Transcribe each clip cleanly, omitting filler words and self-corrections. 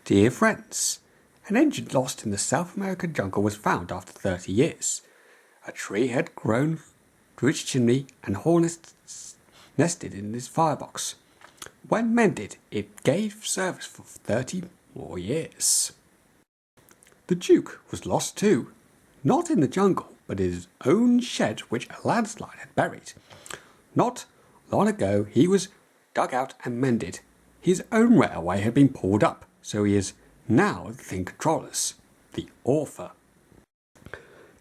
Dear friends, an engine lost in the South American jungle was found after 30 years. A tree had grown through its chimney and hornets nested in its firebox. When mended, it gave service for 30 more years. The Duke was lost too, not in the jungle, but in his own shed which a landslide had buried. Not long ago he was dug out and mended. His own railway had been pulled up, so he is now the thing controllers, the author.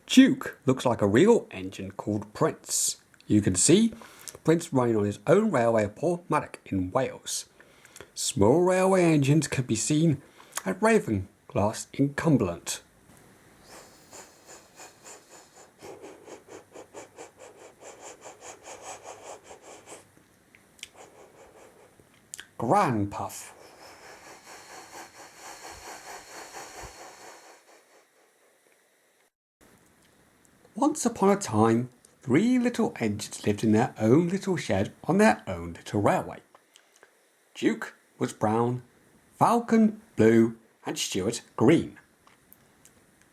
Duke looks like a real engine called Prince. You can see Prince running on his own railway at Porthmadog in Wales. Small railway engines can be seen at Reverend in Cumberland. Granpuff. Once upon a time, 3 little engines lived in their own little shed on their own little railway. Duke was brown, Falcon blue, and Stuart green.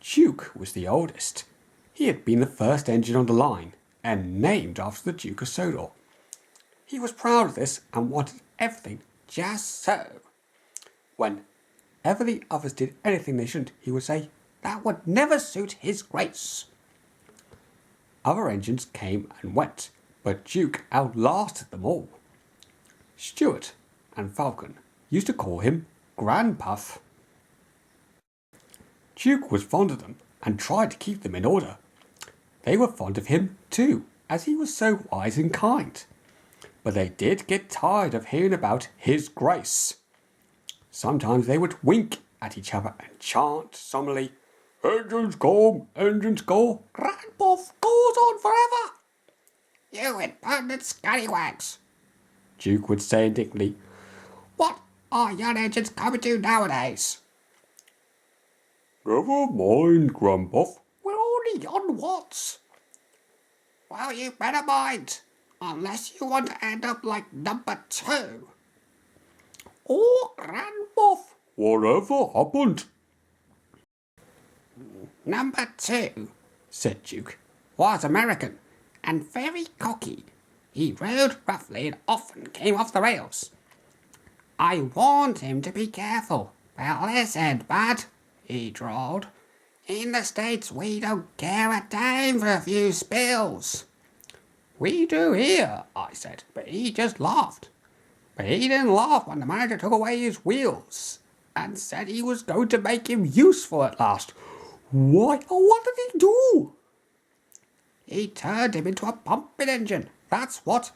Duke was the oldest. He had been the first engine on the line, and named after the Duke of Sodor. He was proud of this and wanted everything just so. Whenever the others did anything they shouldn't, he would say, "That would never suit his grace." Other engines came and went, but Duke outlasted them all. Stuart and Falcon used to call him Granpuff. Duke was fond of them and tried to keep them in order. They were fond of him too, as he was so wise and kind. But they did get tired of hearing about his grace. Sometimes they would wink at each other and chant solemnly, "Engines come, engines go, Granpuff goes on forever." "You impertinent scallywags," Duke would say indignantly. "What are young engines coming to nowadays?" "Never mind, Granpuff. We're only young ones." "Well, you better mind, unless you want to end up like number 2. "Oh, Granpuff, whatever happened?" "Number 2, said Duke, "was American and very cocky. He rode roughly and often came off the rails. I warned him to be careful. Well, this ain't bad," he drawled. "In the States we don't care a damn for a few spills." "We do here," I said, but he just laughed. But he didn't laugh when the manager took away his wheels and said he was going to make him useful at last. "What did he do?" "He turned him into a pumping engine, that's what.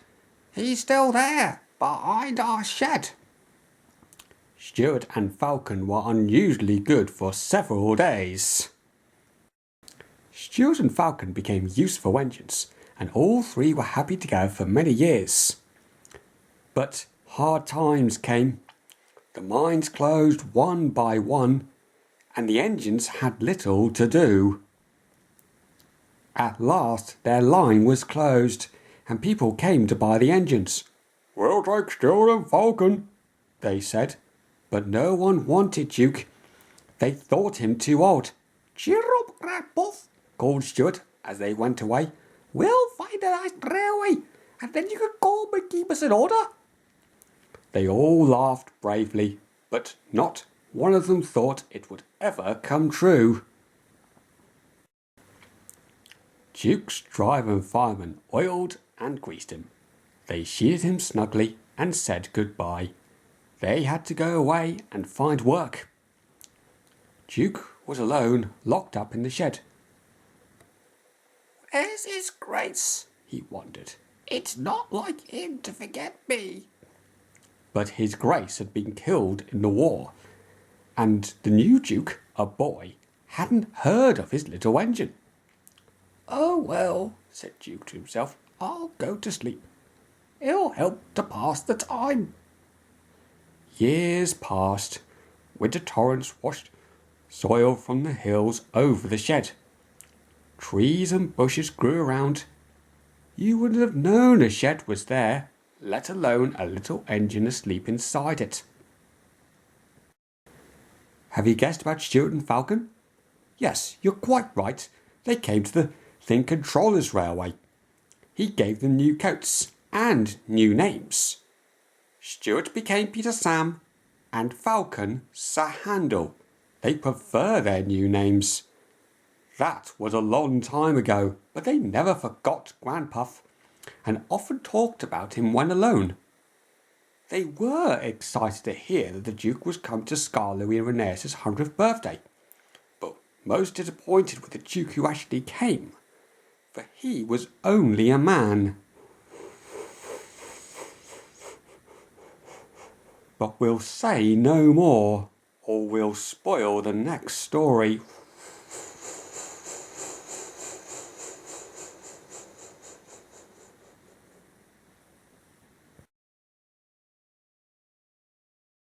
He's still there, behind our shed." Stuart and Falcon were unusually good for several days. Stuart and Falcon became useful engines, and all 3 were happy together for many years. But hard times came. The mines closed one by one, and the engines had little to do. At last their line was closed, and people came to buy the engines. "We'll take Stuart and Falcon," they said, but no one wanted Duke. They thought him too old. "Cheer up, Granpuff," called Stuart as they went away. "We'll find a nice railway, and then you can come and keep us in order." They all laughed bravely, but not one of them thought it would ever come true. Duke's driver and fireman oiled and greased him. They sheared him snugly and said goodbye. They had to go away and find work. Duke was alone, locked up in the shed. "Where's his grace?" he wondered. "It's not like him to forget me." But his grace had been killed in the war, and the new Duke, a boy, hadn't heard of his little engine. "Oh well," said Duke to himself, "I'll go to sleep. It'll help to pass the time." Years passed. Winter torrents washed soil from the hills over the shed. Trees and bushes grew around. You wouldn't have known a shed was there, let alone a little engine asleep inside it. Have you guessed about Stuart and Falcon? Yes, you're quite right. They came to the Thing Controllers Railway. He gave them new coats and new names. Stuart became Peter Sam and Falcon Sir Handel. They prefer their new names. That was a long time ago, but they never forgot Granpuff and often talked about him when alone. They were excited to hear that the Duke was come to Scar Louis and Reneus' 100th birthday, but most disappointed with the Duke who actually came, for he was only a man. But we'll say no more, or we'll spoil the next story.